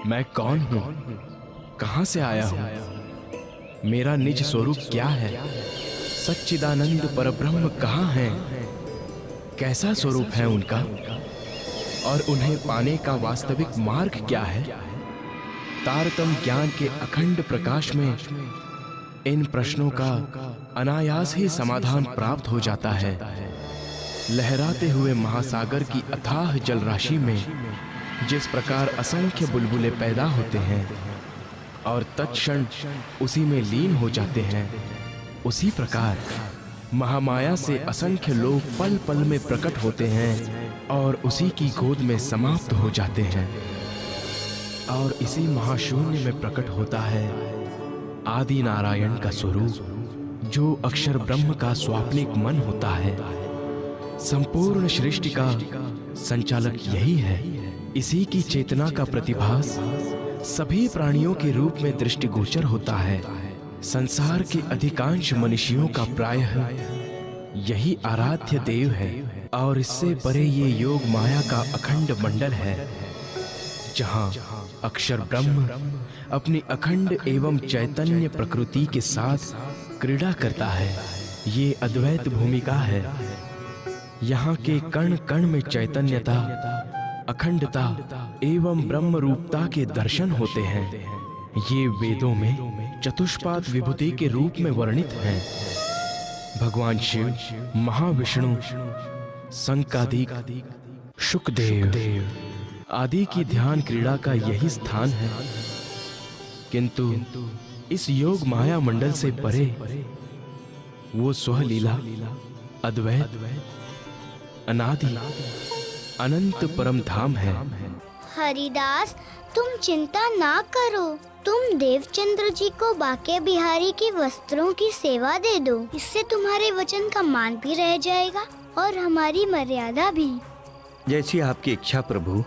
मैं कौन हूँ? कहाँ से आया हूँ? मेरा निज स्वरूप क्या है? सच्चिदानंद परब्रह्म कहाँ हैं? कैसा स्वरूप है उनका? और उन्हें पाने का वास्तविक मार्ग क्या है? तारतम्य ज्ञान के अखंड प्रकाश में इन प्रश्नों का अनायास ही समाधान प्राप्त हो जाता है। लहराते हुए महासागर की अथाह जल राशि में जिस प्रकार असंख्य बुलबुले पैदा होते हैं और तत्क्षण उसी में लीन हो जाते हैं, उसी प्रकार महामाया से असंख्य लोग पल पल में प्रकट होते हैं और उसी की गोद में समाप्त हो जाते हैं। और इसी महाशून्य में प्रकट होता है आदि नारायण का स्वरूप, जो अक्षर ब्रह्म का स्वाप्निक मन होता है। संपूर्ण सृष्टि का संचालक यही है। इसी की चेतना का प्रतिभास सभी प्राणियों के रूप में दृष्टिगोचर होता है। संसार के अधिकांश मनुष्यों का प्रायः यही आराध्य देव है। और इससे परे ये योग माया का अखंड मंडल है, जहाँ अक्षर ब्रह्म अपनी अखंड एवं चैतन्य प्रकृति के साथ क्रीड़ा करता है। ये अद्वैत भूमिका है। यहाँ के कण कण में चैतन्यता, अखंडता एवं ब्रह्म रूपता के दर्शन होते हैं। ये वेदों में चतुष्पाद विभूति के रूप में वर्णित हैं। भगवान शिव, महाविष्णु, संकादिक, शुकदेव आदि की ध्यान क्रीड़ा का यही स्थान है। किंतु इस योग माया मंडल से परे वो स्वलीला, अद्वैत, अनादि, अनंत परम धाम है। हरिदास, तुम चिंता ना करो। तुम देवचंद्र जी को बाके बिहारी के वस्त्रों की सेवा दे दो। इससे तुम्हारे वचन का मान भी रह जाएगा और हमारी मर्यादा भी। जैसी आपकी इच्छा प्रभु।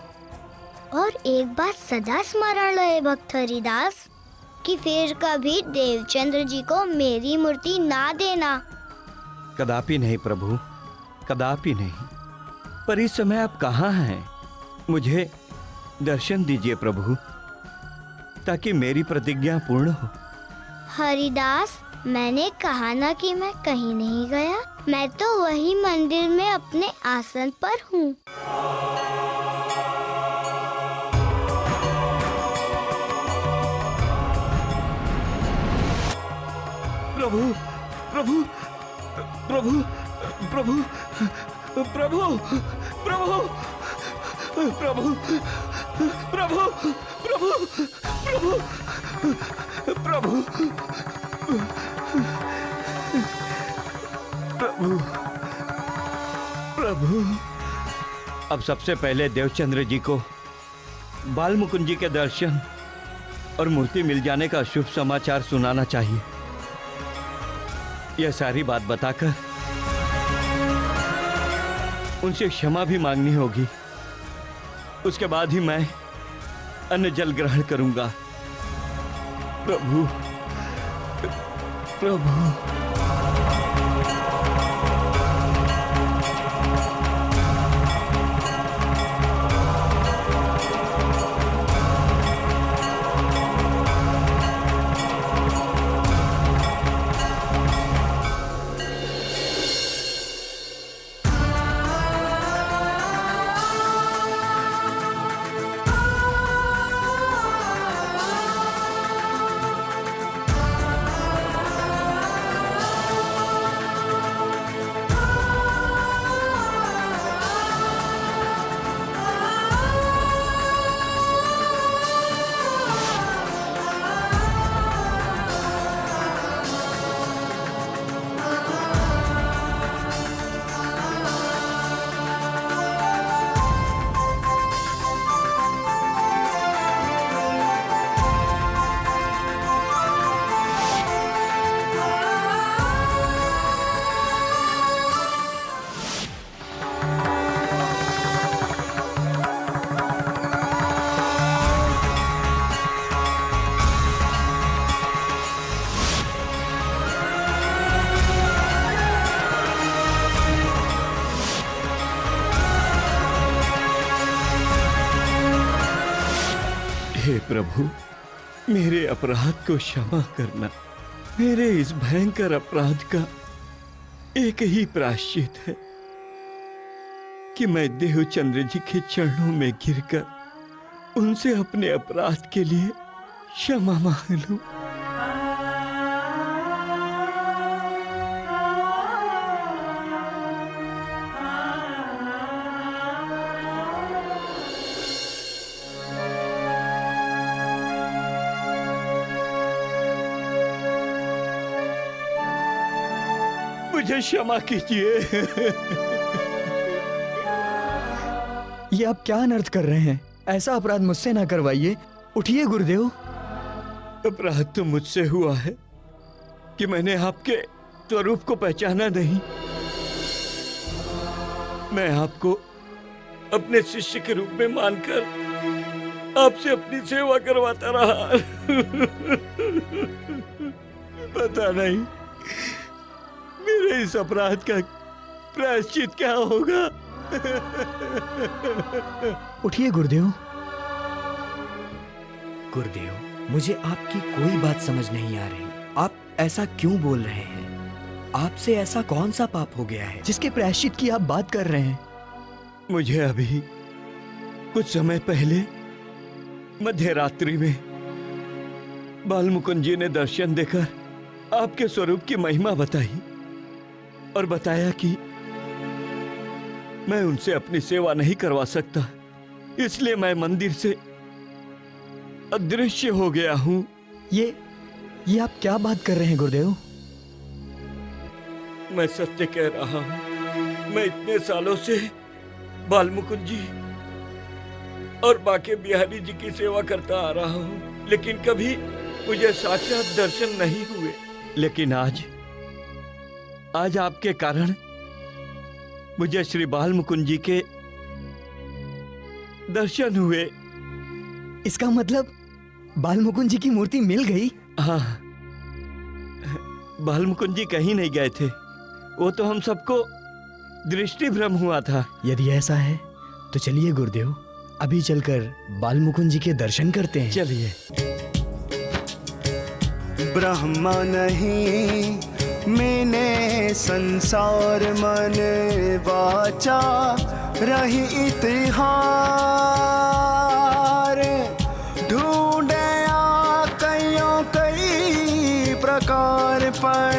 और एक बात सदा स्मरण रहे भक्त हरिदास, कि फिर कभी देवचंद्र जी को मेरी मूर्ति ना देना। कदापि नहीं प्रभु, कदापि नहीं। पर इस समय आप कहाँ हैं? मुझे दर्शन दीजिए प्रभु, ताकि मेरी प्रतिज्ञा पूर्ण हो। हरिदास, मैंने कहा ना कि मैं कहीं नहीं गया। मैं तो वही मंदिर में अपने आसन पर हूँ। प्रभु, प्रभु, प्रभु, प्रभु, प्रभु, प्रभु, प्रभु, प्रभु, प्रभु, प्रभु, प्रभु, प्रभु, प्रभु। अब सबसे पहले देवचंद्र जी को बाल मुकुंद जी के दर्शन और मूर्ति मिल जाने का शुभ समाचार सुनाना चाहिए। यह सारी बात बताकर उनसे क्षमा भी मांगनी होगी। उसके बाद ही मैं अन्न जल ग्रहण करूंगा। प्रभु, प्रभु। प्रभु, मेरे अपराध को क्षमा करना। मेरे इस भयंकर अपराध का एक ही प्रायश्चित है कि मैं देवचंद्र जी के चरणों में गिरकर उनसे अपने अपराध के लिए क्षमा मांग लूं। मुझे क्षमा कीजिए। ये आप क्या अनर्थ कर रहे हैं? ऐसा अपराध मुझसे ना करवाइए। उठिए गुरुदेव। अपराध तो मुझसे हुआ है कि मैंने आपके स्वरूप को पहचाना नहीं। मैं आपको अपने शिष्य के रूप में मानकर आपसे अपनी सेवा करवाता रहा। पता नहीं मेरे इस अपराध का प्रायश्चित क्या होगा। उठिए गुरुदेव। गुरुदेव, मुझे आपकी कोई बात समझ नहीं आ रही। आप ऐसा क्यों बोल रहे हैं? आपसे ऐसा कौन सा पाप हो गया है जिसके प्रायश्चित की आप बात कर रहे हैं? मुझे अभी कुछ समय पहले मध्य रात्रि में बालमुकुंद जी ने दर्शन देकर आपके स्वरूप की महिमा बताई और बताया कि मैं उनसे अपनी सेवा नहीं करवा सकता, इसलिए मैं मंदिर से अदृश्य हो गया हूं। ये आप क्या बात कर रहे हैं गुरुदेव? मैं सत्य कह रहा हूं। मैं इतने सालों से बालमुकुंद जी और बाके बिहारी जी की सेवा करता आ रहा हूं, लेकिन कभी मुझे साक्षात दर्शन नहीं हुए। लेकिन आज आपके कारण मुझे श्री बालमुकुंद जी के दर्शन हुए। इसका मतलब बालमुकुंद जी की मूर्ति मिल गई? हाँ, बालमुकुंद जी कहीं नहीं गए थे। वो तो हम सबको दृष्टि भ्रम हुआ था। यदि ऐसा है तो चलिए गुरुदेव, अभी चलकर बालमुकुंद जी के दर्शन करते हैं। चलिए। ब्रह्मा नहीं मैंने संसार मन वाचा रही इतिहार, ढूंढे कईयों कई प्रकार पर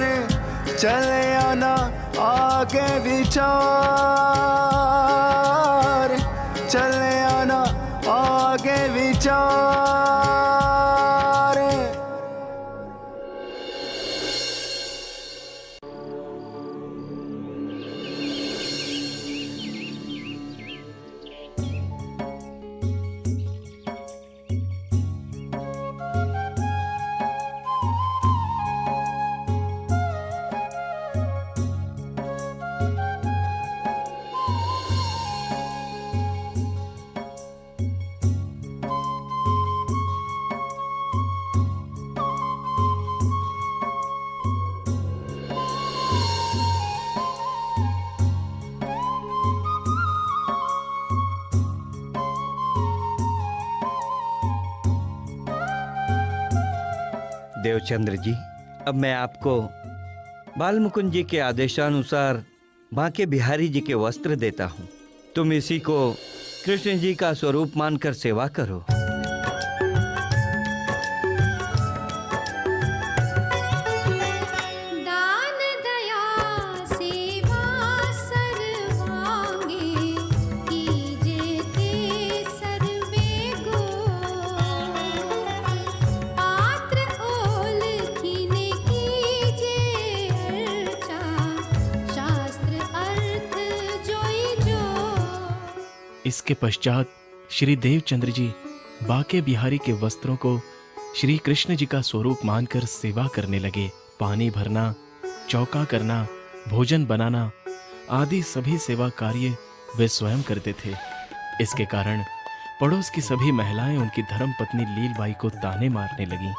चले आना आगे विचार, चले आना आगे विचार। देवचंद्र जी, अब मैं आपको बालमुकुंद जी के आदेशानुसार बांके बिहारी जी के वस्त्र देता हूँ। तुम इसी को कृष्ण जी का स्वरूप मानकर सेवा करो। इसके पश्चात श्री देवचंद्र जी बाके बिहारी के वस्त्रों को श्री कृष्ण जी का स्वरूप मानकर सेवा करने लगे। पानी भरना, चौका करना, भोजन बनाना आदि सभी सेवा कार्य वे स्वयं करते थे। इसके कारण पड़ोस की सभी महिलाएं उनकी धर्मपत्नी लीलबाई को ताने मारने लगीं।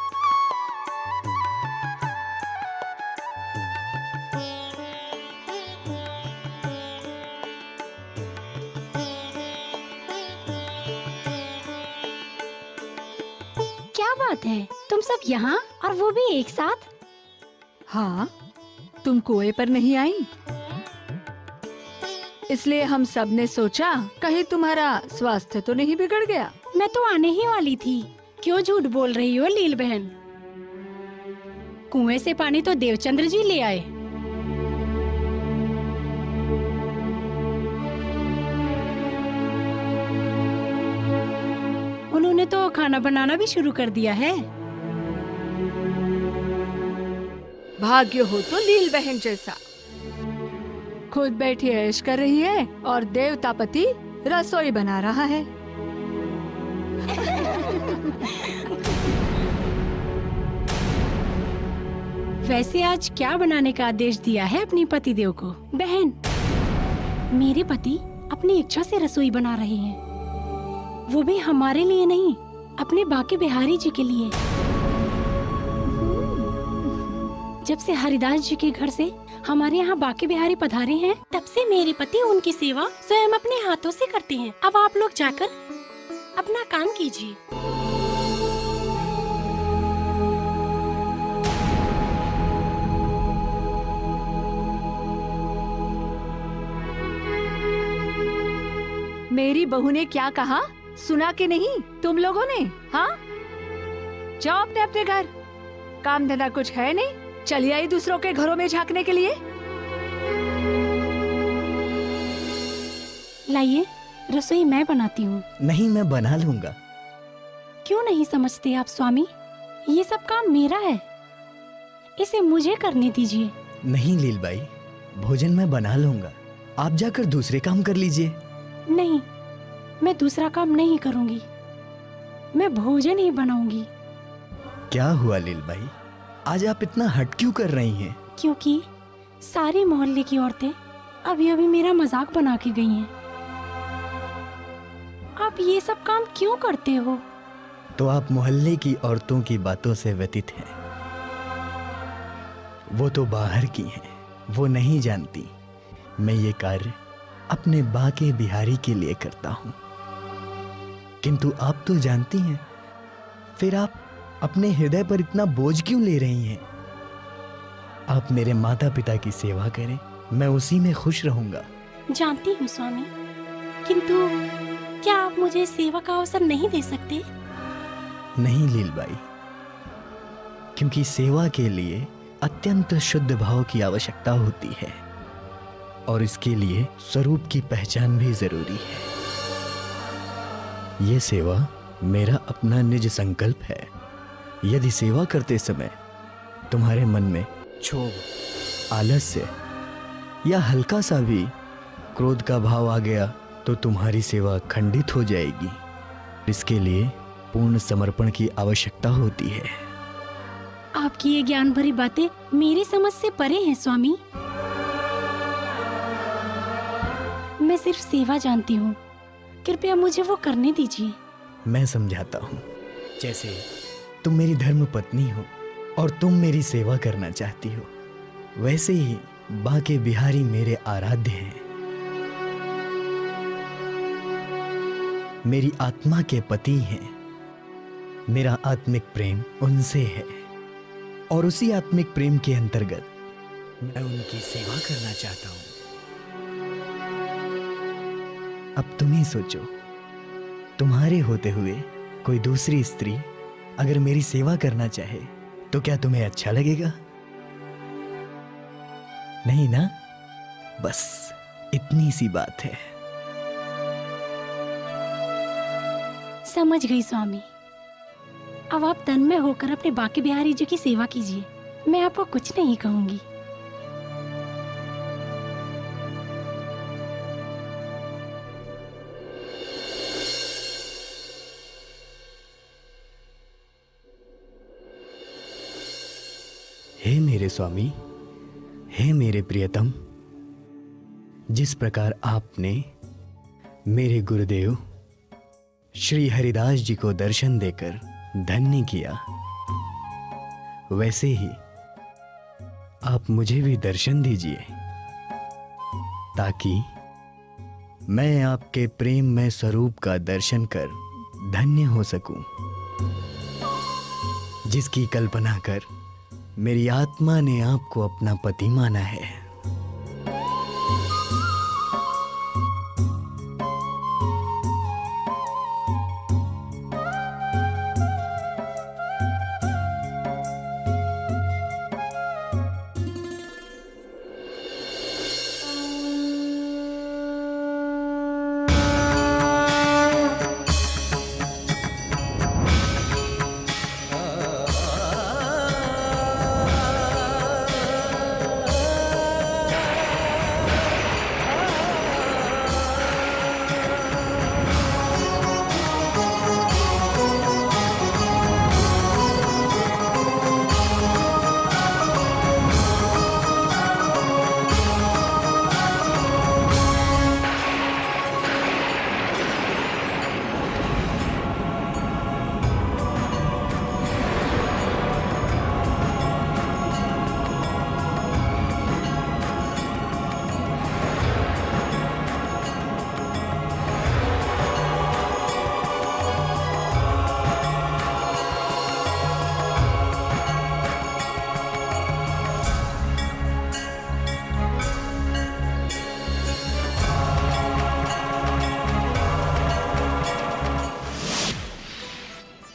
बात है, तुम सब यहाँ और वो भी एक साथ? हाँ, तुम कुएं पर नहीं आई, इसलिए हम सब ने सोचा कहीं तुम्हारा स्वास्थ्य तो नहीं बिगड़ गया। मैं तो आने ही वाली थी। क्यों झूठ बोल रही हो लील बहन? कुएं से पानी तो देवचंद्र जी ले आए। उन्होंने तो खाना बनाना भी शुरू कर दिया है। भाग्य हो तो लील बहन जैसा। खुद बैठी ऐश कर रही है और देवतापति रसोई बना रहा है। वैसे आज क्या बनाने का आदेश दिया है अपनी पति देव को? बहन, मेरे पति अपनी इच्छा से रसोई बना रहे हैं, वो भी हमारे लिए नहीं, अपने बाके बिहारी जी के लिए। जब से हरिदास जी के घर से हमारे यहाँ बाके बिहारी पधारे हैं, तब से मेरे पति उनकी सेवा स्वयं अपने हाथों से करते हैं। अब आप लोग जाकर अपना काम कीजिए। मेरी बहू ने क्या कहा, सुना कि नहीं तुम लोगों ने? हाँ, जाओ अपने अपने घर। काम धंधा कुछ है नहीं, चली आई दूसरों के घरों में झांकने के लिए। लाइए, रसोई मैं बनाती हूँ। नहीं, मैं बना लूंगा। क्यों नहीं समझते आप स्वामी? ये सब काम मेरा है, इसे मुझे करने दीजिए। नहीं लीलबाई, भोजन मैं बना लूंगा, आप जाकर दूसरे काम कर लीजिए। नहीं, मैं दूसरा काम नहीं करूंगी, मैं भोजन ही बनाऊंगी। क्या हुआ लीलबाई, आज आप इतना हट क्यों कर रही हैं? क्योंकि सारी मोहल्ले की औरतें अभी अभी मेरा मजाक बना के गई हैं। आप ये सब काम क्यों करते हो? तो आप मोहल्ले की औरतों की बातों से व्यतीत हैं। वो तो बाहर की हैं, वो नहीं जानती मैं ये कार्य अपने बाके बिहारी के लिए करता हूँ। किंतु आप तो जानती हैं, फिर आप अपने हृदय पर इतना बोझ क्यों ले रही हैं? आप मेरे माता पिता की सेवा करें, मैं उसी में खुश रहूंगा। जानती हूँ स्वामी, किंतु क्या आप मुझे सेवा का अवसर नहीं दे सकते? नहीं लीलबाई, क्योंकि सेवा के लिए अत्यंत शुद्ध भाव की आवश्यकता होती है और इसके लिए स्वरूप की पहचान भी जरूरी है। ये सेवा मेरा अपना निज संकल्प है। यदि सेवा करते समय तुम्हारे मन में क्षोभ, आलस्य या हल्का सा भी क्रोध का भाव आ गया तो तुम्हारी सेवा खंडित हो जाएगी। इसके लिए पूर्ण समर्पण की आवश्यकता होती है। आपकी ये ज्ञान भरी बातें मेरी समझ से परे हैं स्वामी। मैं सिर्फ सेवा जानती हूँ, कृपया मुझे वो करने दीजिए। मैं समझाता हूँ। जैसे तुम मेरी धर्म पत्नी हो और तुम मेरी सेवा करना चाहती हो, वैसे ही बाके बिहारी मेरे आराध्य हैं। मेरी आत्मा के पति हैं। मेरा आत्मिक प्रेम उनसे है और उसी आत्मिक प्रेम के अंतर्गत मैं उनकी सेवा करना चाहता हूँ। अब तुम ही सोचो, तुम्हारे होते हुए कोई दूसरी स्त्री अगर मेरी सेवा करना चाहे तो क्या तुम्हें अच्छा लगेगा? नहीं ना? बस इतनी सी बात है। समझ गई स्वामी। अब आप तन्मय होकर अपने बाके बिहारी जी की सेवा कीजिए, मैं आपको कुछ नहीं कहूंगी। हे मेरे स्वामी, हे मेरे प्रियतम, जिस प्रकार आपने मेरे गुरुदेव श्री हरिदास जी को दर्शन देकर धन्य किया, वैसे ही आप मुझे भी दर्शन दीजिए ताकि मैं आपके प्रेम में स्वरूप का दर्शन कर धन्य हो सकूं। जिसकी कल्पना कर मेरी आत्मा ने आपको अपना पति माना है।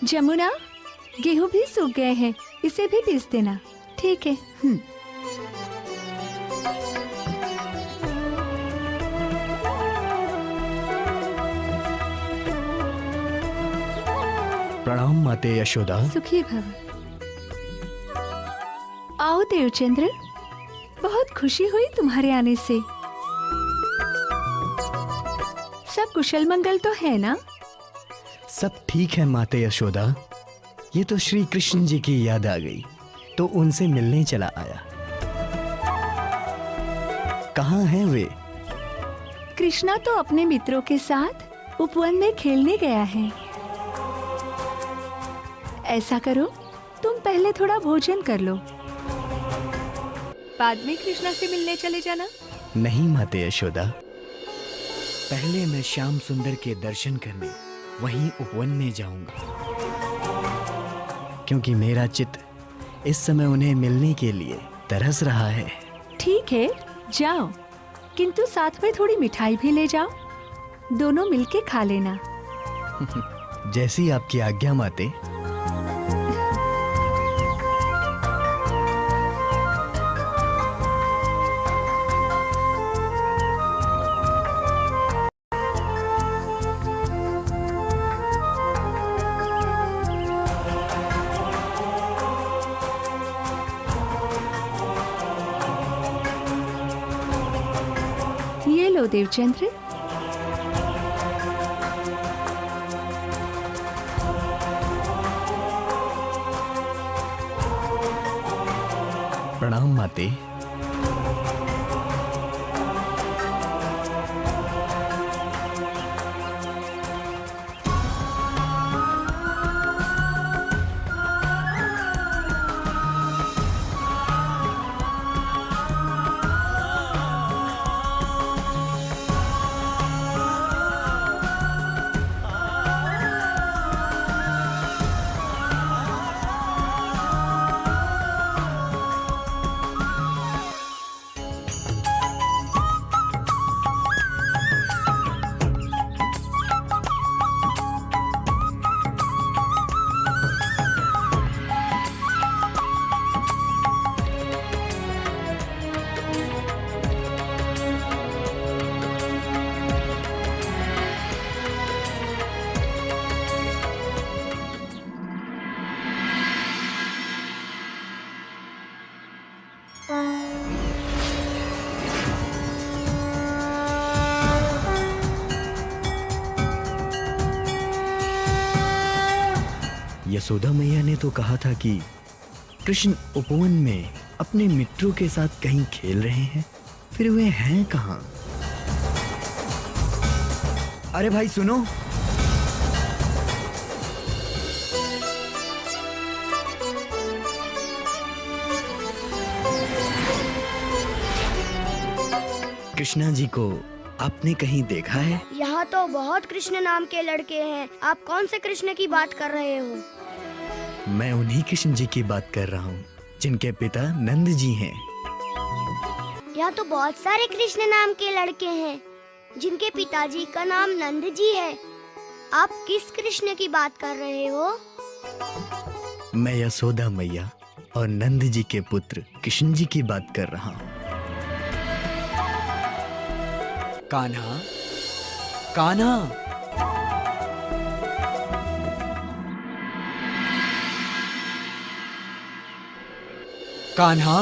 जमुना, गेहूं भी सूख गए हैं, इसे भी पीस देना। ठीक है। प्रणाम माते यशोदा। सुखी भव। आओ देवचंद्र, बहुत खुशी हुई तुम्हारे आने से। सब कुशल मंगल तो है ना? सब ठीक है माते यशोदा। ये तो श्री कृष्ण जी की याद आ गई तो उनसे मिलने चला आया। कहाँ हैं वे? कृष्णा तो अपने मित्रों के साथ उपवन में खेलने गया है। ऐसा करो, तुम पहले थोड़ा भोजन कर लो, बाद में कृष्णा से मिलने चले जाना। नहीं माते यशोदा। पहले मैं श्याम सुंदर के दर्शन करने वहीं उपवन में जाऊंगा, क्योंकि मेरा चित्त इस समय उन्हें मिलने के लिए तरस रहा है। ठीक है, जाओ, किंतु साथ में थोड़ी मिठाई भी ले जाओ, दोनों मिलके खा लेना। जैसी आपकी आज्ञा माते। ये लो देवचंद्र। प्रणाम माते। यशोदा मैया ने तो कहा था कि कृष्ण उपवन में अपने मित्रों के साथ कहीं खेल रहे हैं, फिर वे हैं कहाँ? अरे भाई सुनो, कृष्णा जी को आपने कहीं देखा है? यहाँ तो बहुत कृष्ण नाम के लड़के हैं। आप कौन से कृष्ण की बात कर रहे हो? मैं उन्हीं कृष्ण जी की बात कर रहा हूँ जिनके पिता नंद जी हैं। यहाँ तो बहुत सारे कृष्ण नाम के लड़के हैं जिनके पिताजी का नाम नंद जी है। आप किस कृष्ण की बात कर रहे हो? मैं यशोदा मैया और नंद जी के पुत्र कृष्ण जी की बात कर रहा हूँ। कान्हा, कान्हा, कान्हा,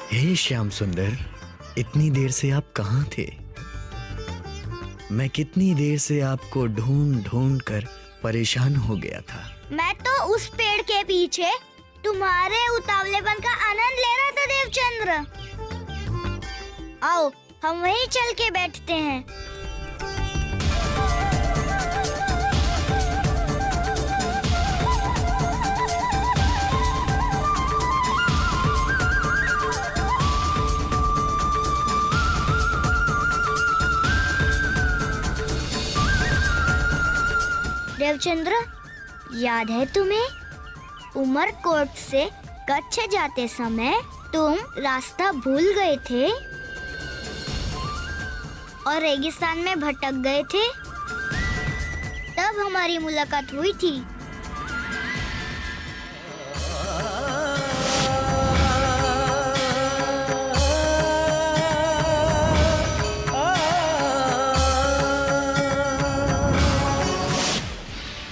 हे श्याम सुंदर, इतनी देर से आप कहाँ थे? मैं कितनी देर से आपको ढूंढ ढूंढ कर परेशान हो गया था। मैं तो उस पेड़ के पीछे तुम्हारे उतावलेपन का आनंद ले रहा था देवचंद्र। आओ हम वहीं चल के बैठते हैं। देवचंद्र, याद है तुम्हें उमरकोट से कच्छ जाते समय तुम रास्ता भूल गए थे और रेगिस्तान में भटक गए थे? तब हमारी मुलाकात हुई थी।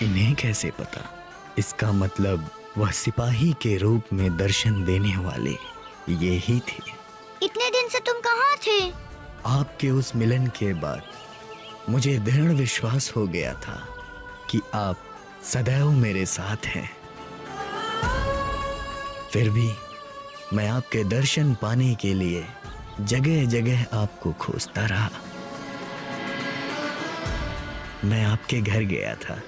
इन्हें कैसे पता? इसका मतलब वह सिपाही के रूप में दर्शन देने वाले ये ही थे। इतने दिन से तुम कहाँ थे? आपके उस मिलन के बाद मुझे दृढ़ विश्वास हो गया था कि आप सदैव मेरे साथ हैं। फिर भी मैं आपके दर्शन पाने के लिए जगह जगह आपको खोजता रहा। मैं आपके घर गया था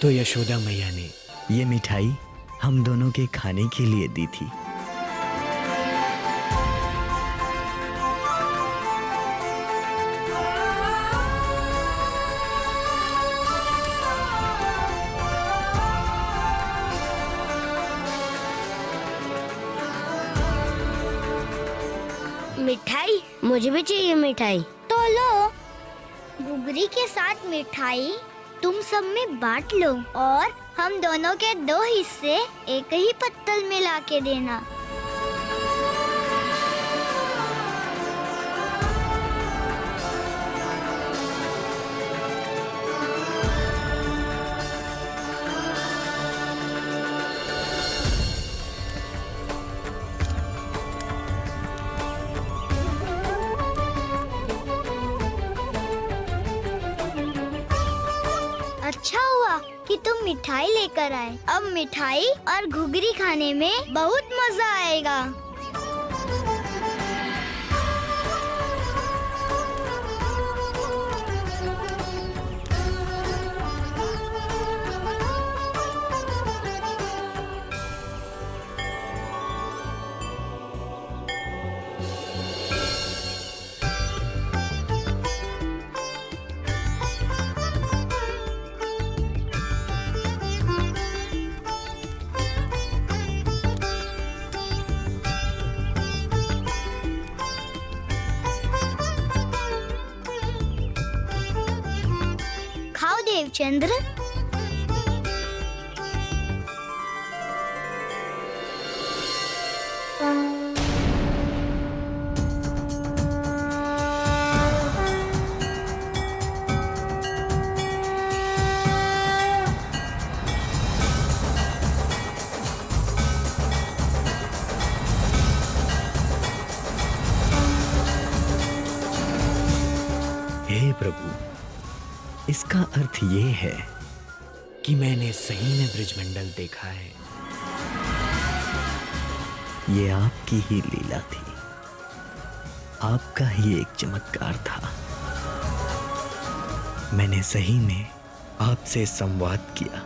तो यशोदा मैया ने ये मिठाई हम दोनों के खाने के लिए दी थी। मिठाई? मुझे भी चाहिए मिठाई। तो लो, घुघरी के साथ मिठाई तुम सब में बांट लो और हम दोनों के 2 हिस्से एक ही पत्तल में ला के देना। अच्छा हुआ कि तुम मिठाई लेकर आए। अब मिठाई और घुघरी खाने में बहुत मजा आएगा। खाओ देवचंद्र। इसका अर्थ ये है कि मैंने सही में ब्रिजमंडल देखा है। ये आपकी ही लीला थी, आपका ही एक चमत्कार था। मैंने सही में आपसे संवाद किया,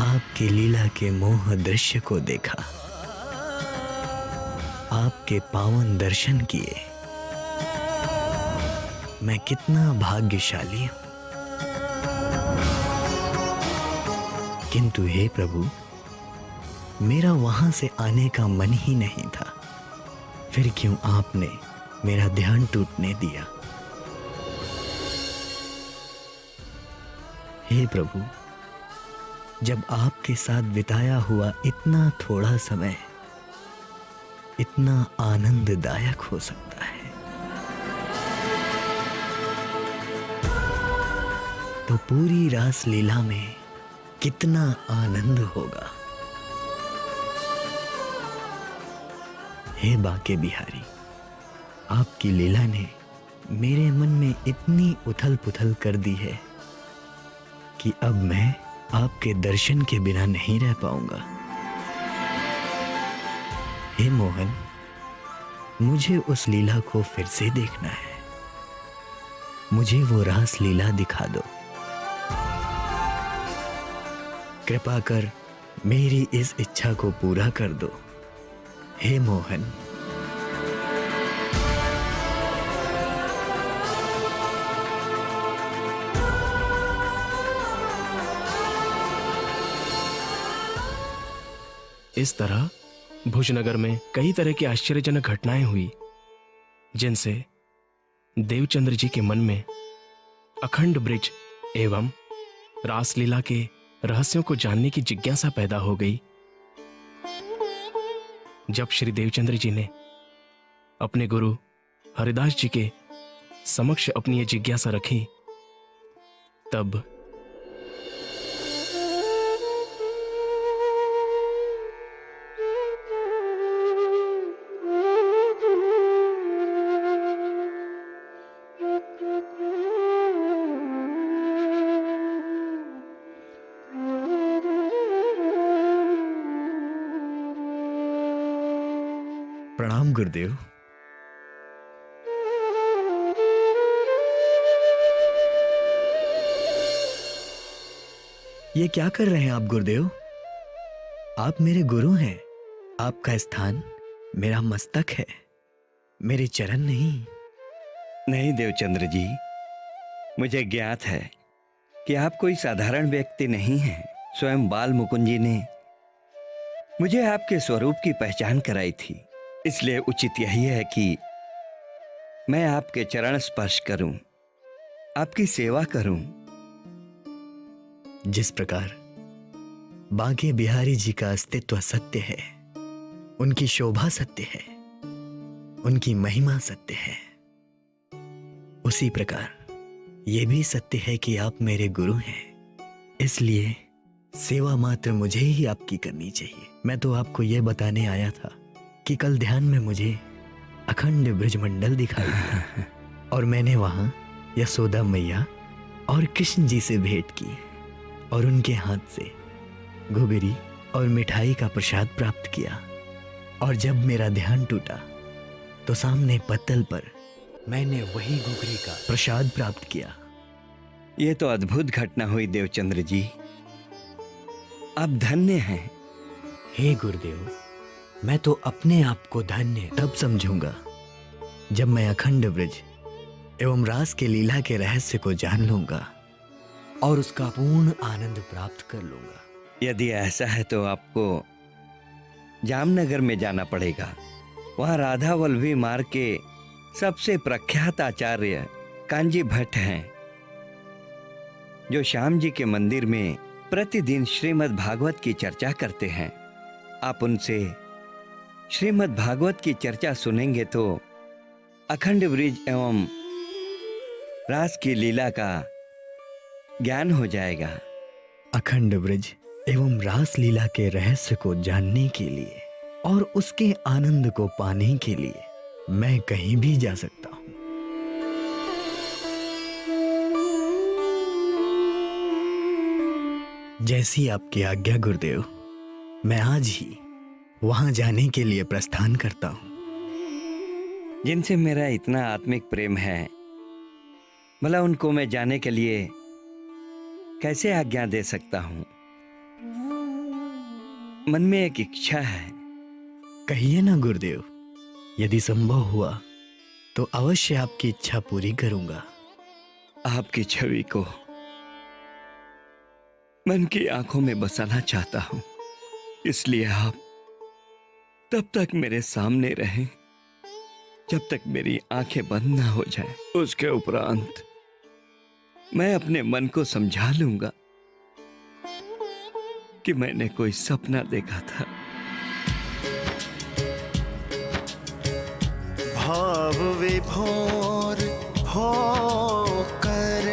आपके लीला के मोह दृश्य को देखा, आपके पावन दर्शन किए। मैं कितना भाग्यशाली हूं। किंतु हे प्रभु, मेरा वहां से आने का मन ही नहीं था, फिर क्यों आपने मेरा ध्यान टूटने दिया? हे प्रभु, जब आपके साथ बिताया हुआ इतना थोड़ा समय इतना आनंददायक हो सकता है, तो पूरी रास लीला में कितना आनंद होगा। हे बाके बिहारी, आपकी लीला ने मेरे मन में इतनी उथल पुथल कर दी है कि अब मैं आपके दर्शन के बिना नहीं रह पाऊंगा। हे मोहन, मुझे उस लीला को फिर से देखना है। मुझे वो रास लीला दिखा दो। कृपा कर मेरी इस इच्छा को पूरा कर दो, हे मोहन। इस तरह भुजनगर में कई तरह की आश्चर्यजनक घटनाएं हुई, जिनसे देवचंद्र जी के मन में अखंड ब्रिज एवं रासलीला के रहस्यों को जानने की जिज्ञासा पैदा हो गई। जब श्री देवचंद्र जी ने अपने गुरु हरिदास जी के समक्ष अपनी ये जिज्ञासा रखी, तब प्रणाम गुरुदेव। ये क्या कर रहे हैं आप गुरुदेव? आप मेरे गुरु हैं। आपका स्थान मेरा मस्तक है, मेरे चरण नहीं। नहीं देवचंद्र जी, मुझे ज्ञात है कि आप कोई साधारण व्यक्ति नहीं हैं। स्वयं बाल मुकुंद जी ने मुझे आपके स्वरूप की पहचान कराई थी, इसलिए उचित यही है कि मैं आपके चरण स्पर्श करूं, आपकी सेवा करूं। जिस प्रकार बांके बिहारी जी का अस्तित्व सत्य है, उनकी शोभा सत्य है, उनकी महिमा सत्य है, उसी प्रकार यह भी सत्य है कि आप मेरे गुरु हैं। इसलिए सेवा मात्र मुझे ही आपकी करनी चाहिए। मैं तो आपको यह बताने आया था कि कल ध्यान में मुझे अखंड ब्रजमंडल दिखाई दिया और मैंने वहां यशोदा मैया और कृष्ण जी से भेंट की और उनके हाथ से घुघरी और मिठाई का प्रसाद प्राप्त किया। और जब मेरा ध्यान टूटा तो सामने पत्तल पर मैंने वही घुघरी का प्रसाद प्राप्त किया। यह तो अद्भुत घटना हुई देवचंद्र जी, आप धन्य हैं। हे गुरुदेव, मैं तो अपने आप को धन्य तब समझूंगा जब मैं अखंड ब्रज एवं रास के लीला के रहस्य को जान लूंगा और उसका पूर्ण आनंद प्राप्त कर लूंगा। यदि ऐसा है तो आपको जामनगर में जाना पड़ेगा। वहां राधा वल्लभी मार्ग के सबसे प्रख्यात आचार्य कांजी भट्ट हैं, जो श्याम जी के मंदिर में प्रतिदिन श्रीमद् भागवत की चर्चा करते हैं। आप उनसे श्रीमद् भागवत की चर्चा सुनेंगे तो अखंड ब्रिज एवं रास की लीला का ज्ञान हो जाएगा। अखंड ब्रज एवं रास लीला के रहस्य को जानने के लिए और उसके आनंद को पाने के लिए मैं कहीं भी जा सकता हूं। जैसी आपकी आज्ञा गुरुदेव। मैं आज ही वहां जाने के लिए प्रस्थान करता हूं। जिनसे मेरा इतना आत्मिक प्रेम है, भला उनको मैं जाने के लिए कैसे आज्ञा दे सकता हूं? मन में एक इच्छा है। कहिए ना गुरुदेव, यदि संभव हुआ तो अवश्य आपकी इच्छा पूरी करूंगा। आपकी छवि को मन की आंखों में बसाना चाहता हूं, इसलिए आप तब तक मेरे सामने रहें जब तक मेरी आंखें बंद ना हो जाए। उसके उपरांत मैं अपने मन को समझा लूंगा कि मैंने कोई सपना देखा था। भाव विभोर होकर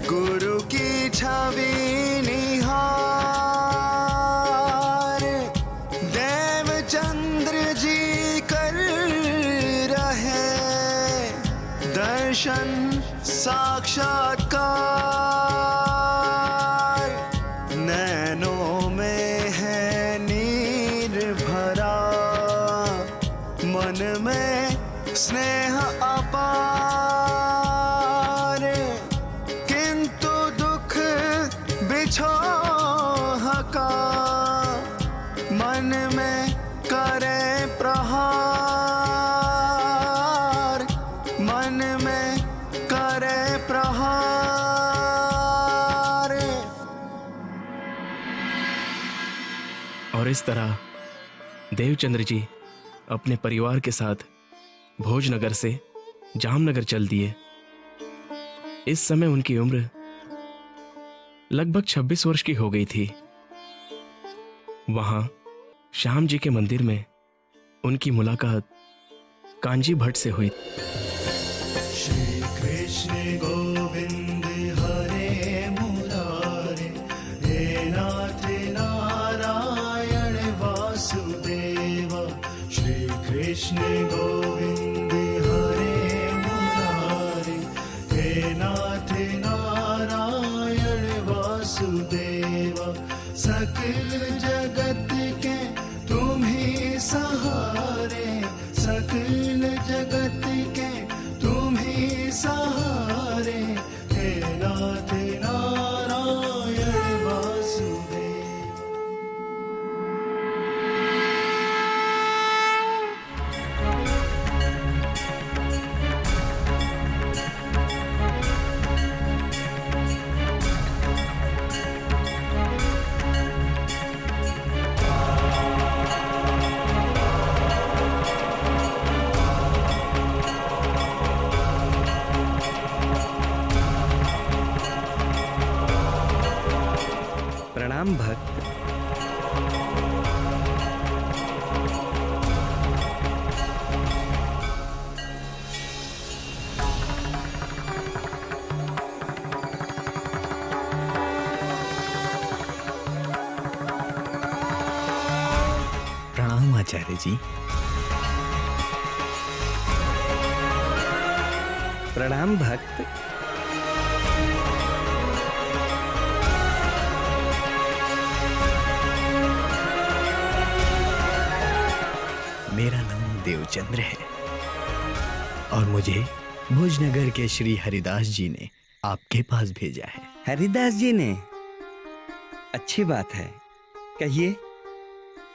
गुरु की छवि निहार, देवचंद्र जी कर रहे दर्शन साक्षात्कार। नैनों में है नीर भरा, मन में स्नेह अपार, किंतु दुख बिछोह का मन में करे प्रहार, मन में करे प्रहार। और इस तरह देवचंद्र जी अपने परिवार के साथ भोजनगर से जामनगर चल दिए। इस समय उनकी उम्र लगभग 26 वर्ष की हो गई थी। वहां श्याम जी के मंदिर में उनकी मुलाकात कांजी भट्ट से हुई। श्री कृष्ण गोविंद हरे मुरारे, हे नाथ नारायण वासुदेव। श्री कृष्ण गोविंद हरे मुरारे, हे नाथ नारायण वासुदेव। सकल जगत के तुम ही सहारे, सकल जगत के तुम ही सहारे, हे नाथ नारायण वासुदेव। प्रणाम भक्त। प्रणाम आचार्य जी। प्रणाम भक्त। मेरा नाम देवचंद्र है और मुझे भोजनगर के श्री हरिदास जी ने आपके पास भेजा है। हरिदास जी ने? अच्छी बात है, कहिए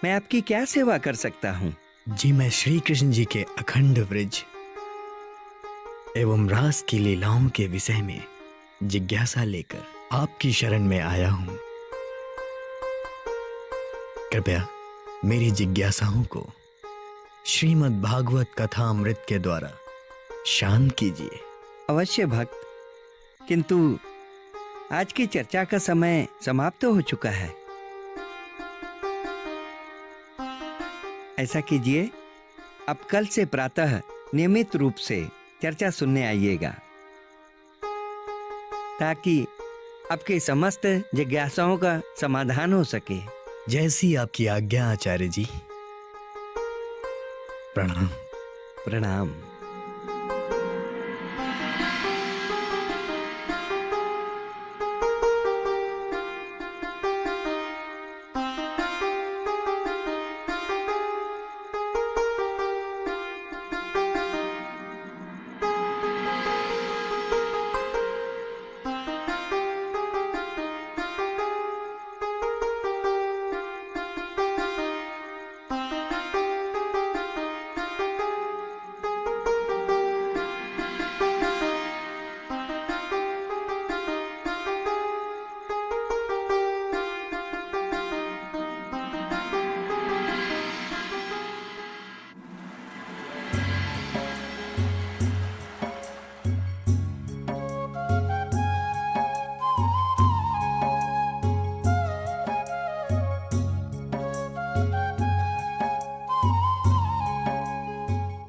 मैं आपकी क्या सेवा कर सकता हूँ? जी, मैं श्री कृष्ण जी के अखंड व्रज एवं रास की लीलाओं के विषय में जिज्ञासा लेकर आपकी शरण में आया हूं। कृपया मेरी जिज्ञासाओं को श्रीमद् भागवत कथा अमृत के द्वारा शांत कीजिए। अवश्य भक्त, किंतु आज की चर्चा का समय समाप्त हो चुका है। ऐसा कीजिए, अब कल से प्रातः नियमित रूप से चर्चा सुनने आइएगा, ताकि आपके समस्त जिज्ञासाओं का समाधान हो सके। जैसी आपकी आज्ञा आचार्य जी। प्रणाम। प्रणाम।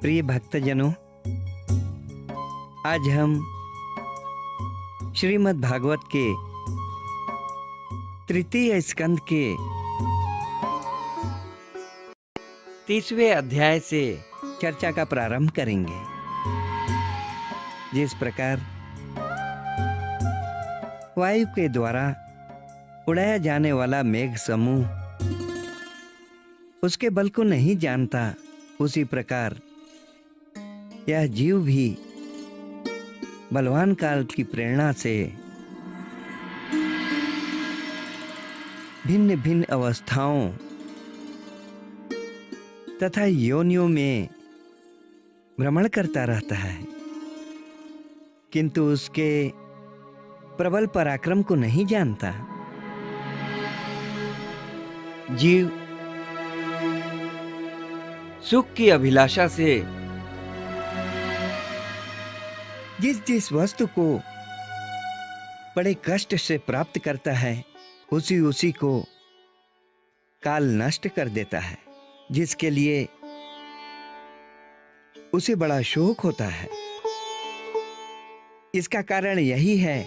प्रिय भक्तजनों, आज हम श्रीमद् भागवत के तृतीय स्कंद के 30वें अध्याय से चर्चा का प्रारंभ करेंगे। जिस प्रकार वायु के द्वारा उड़ाया जाने वाला मेघ समूह उसके बल को नहीं जानता, उसी प्रकार यह जीव भी बलवान काल की प्रेरणा से भिन्न भिन्न अवस्थाओं तथा योनियों में भ्रमण करता रहता है, किंतु उसके प्रबल पराक्रम को नहीं जानता। जीव सुख की अभिलाषा से जिस जिस वस्तु को बड़े कष्ट से प्राप्त करता है, उसी उसी को काल नष्ट कर देता है, जिसके लिए उसे बड़ा शोक होता है। इसका कारण यही है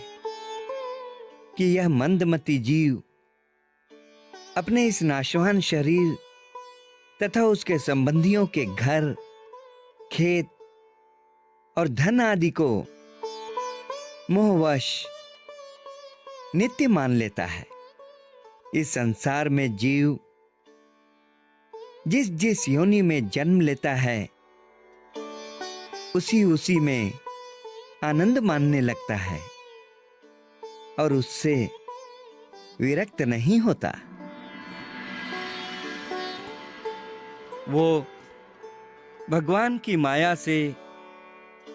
कि यह मंदमती जीव अपने इस नाशवान शरीर तथा उसके संबंधियों के घर, खेत और धन आदि को मोहवश नित्य मान लेता है। इस संसार में जीव जिस जिस योनि में जन्म लेता है, उसी उसी में आनंद मानने लगता है और उससे विरक्त नहीं होता। वो भगवान की माया से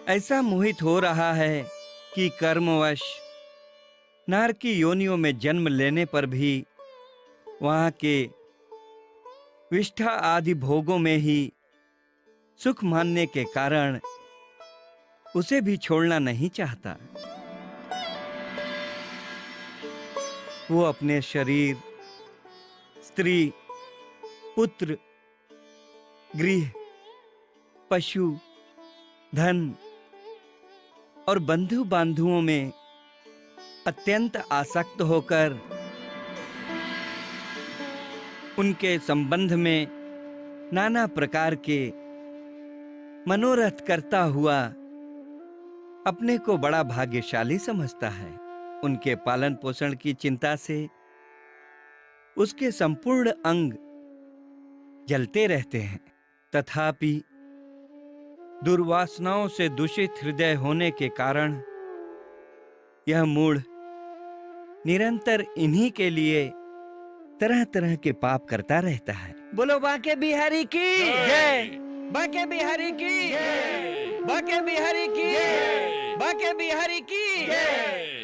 ऐसा मोहित हो रहा है कि कर्मवश नार की योनियों में जन्म लेने पर भी वहां के विष्ठा आदि भोगों में ही सुख मानने के कारण उसे भी छोड़ना नहीं चाहता। वो अपने शरीर, स्त्री, पुत्र, गृह, पशु, धन और बंधु बांधुओं में अत्यंत आसक्त होकर उनके संबंध में नाना प्रकार के मनोरथ करता हुआ अपने को बड़ा भाग्यशाली समझता है। उनके पालन पोषण की चिंता से उसके संपूर्ण अंग जलते रहते हैं, तथापि दुर्वासनाओं से दूषित हृदय होने के कारण यह मूढ़ निरंतर इन्हीं के लिए तरह तरह के पाप करता रहता है। बोलो बांके बिहारी की जय, बांके बिहारी की जय, बांके बिहारी की जय, बांके बिहारी की जय।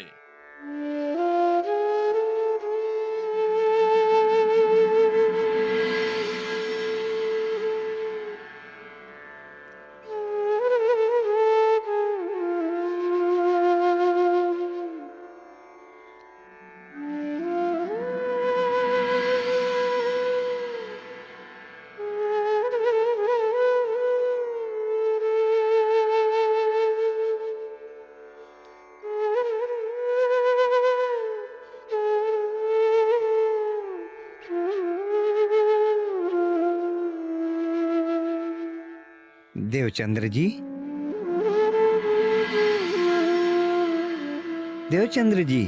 देवचंद्र जी, देवचंद्र जी,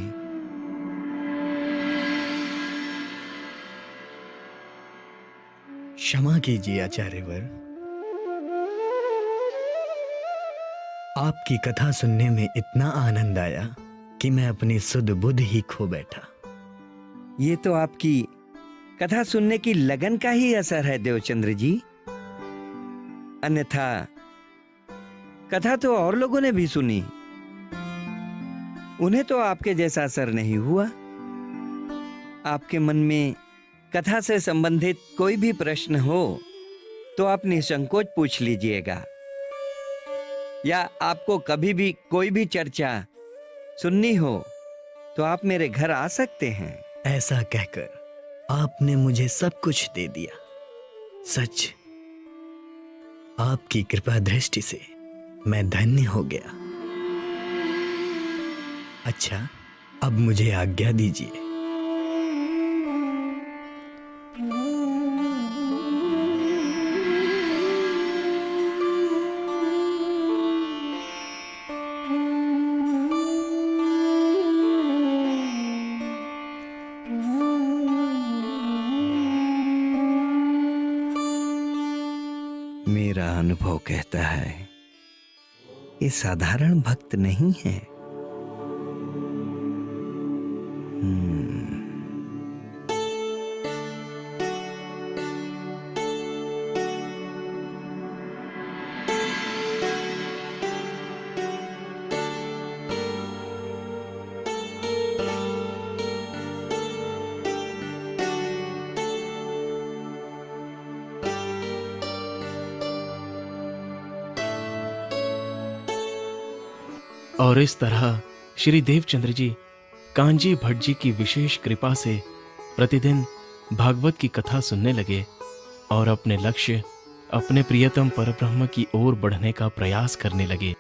क्षमा कीजिए आचार्यवर, आपकी कथा सुनने में इतना आनंद आया कि मैं अपनी सुध बुध ही खो बैठा। ये तो आपकी कथा सुनने की लगन का ही असर है देवचंद्र जी, अन्यथा कथा तो और लोगों ने भी सुनी, उन्हें तो आपके जैसा असर नहीं हुआ। आपके मन में कथा से संबंधित कोई भी प्रश्न हो तो आप निसंकोच पूछ लीजिएगा, या आपको कभी भी कोई भी चर्चा सुननी हो तो आप मेरे घर आ सकते हैं। ऐसा कहकर आपने मुझे सब कुछ दे दिया। सच आपकी कृपा दृष्टि से मैं धन्य हो गया। अच्छा, अब मुझे आज्ञा दीजिए। मेरा अनुभव कहता है ये साधारण भक्त नहीं है। और इस तरह श्री देवचंद्र जी कांजी भट्ट जी की विशेष कृपा से प्रतिदिन भागवत की कथा सुनने लगे और अपने लक्ष्य, अपने प्रियतम परब्रह्म की ओर बढ़ने का प्रयास करने लगे।